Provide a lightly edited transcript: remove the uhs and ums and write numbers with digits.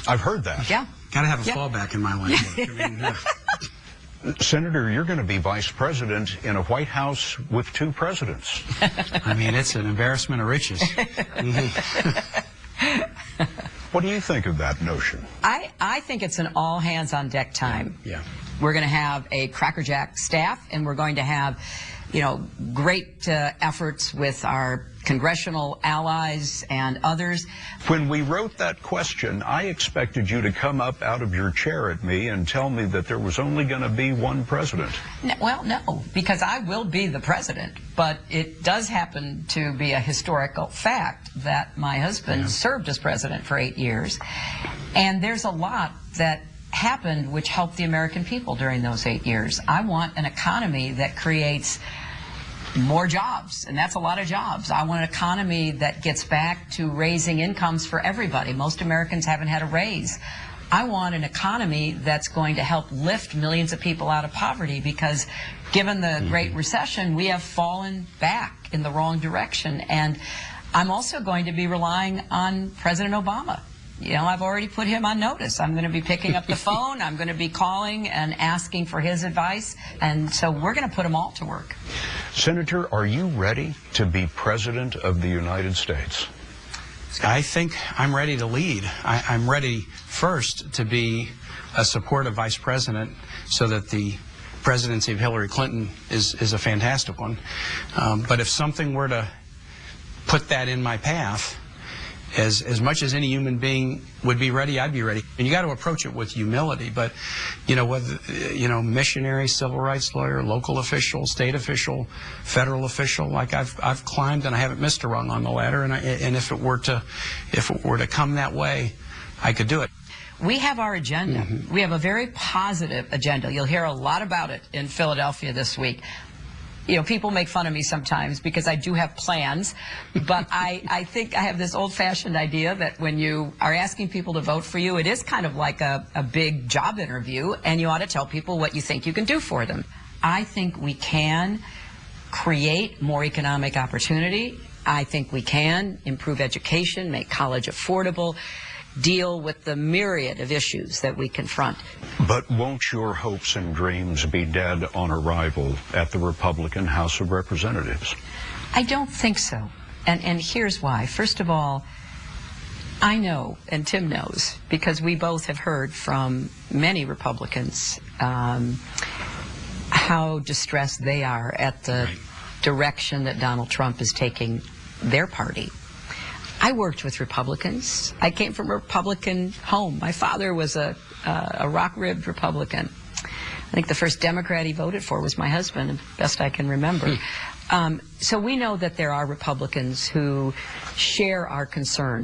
I've heard that. Yeah. Got to have a fallback in my line. Senator, you're going to be vice president in a White House with 2 presidents. I mean, it's an embarrassment of riches. What do you think of that notion? I think it's an all-hands-on-deck time. Yeah. We're going to have a crackerjack staff, and we're going to have, you know, great efforts with our congressional allies and others. When we wrote that question, I expected you to come up out of your chair at me and tell me that there was only going to be 1 president. Well, no, because I will be the president, but it does happen to be a historical fact that my husband served as president for 8 years, and there's a lot that happened which helped the American people during those 8 years. I want an economy that creates more jobs, and that's a lot of jobs. I want an economy that gets back to raising incomes for everybody. Most Americans haven't had a raise. I want an economy that's going to help lift millions of people out of poverty, because given the Great Recession, we have fallen back in the wrong direction. And I'm also going to be relying on President Obama. You know, I've already put him on notice. I'm going to be picking up the phone. I'm going to be calling and asking for his advice. And so we're going to put them all to work. Senator, are you ready to be president of the United States? I think I'm ready to lead. I'm ready first to be a supportive vice president so that the presidency of Hillary Clinton is a fantastic one. But if something were to put that in my path, as much as any human being would be ready, I'd be ready. And you got to approach it with humility. But, you know, whether, you know, missionary, civil rights lawyer, local official, state official, federal official, like I've climbed and I haven't missed a rung on the ladder. And if it were to come that way, I could do it. We have our agenda. We have a very positive agenda. You'll hear a lot about it in Philadelphia this week. You know, people make fun of me sometimes because I do have plans, but I think I have this old-fashioned idea that when you are asking people to vote for you, it is kind of like a big job interview, and you ought to tell people what you think you can do for them. I think we can create more economic opportunity. I think we can improve education, make college affordable, deal with the myriad of issues that we confront. But won't your hopes and dreams be dead on arrival at the Republican House of Representatives? I don't think so. And here's why. First of all, I know, and Tim knows, because we both have heard from many Republicans how distressed they are at the direction that Donald Trump is taking their party. I worked with Republicans. I came from a Republican home. My father was a rock-ribbed Republican. I think the first Democrat he voted for was my husband, best I can remember. So we know that there are Republicans who share our concerns.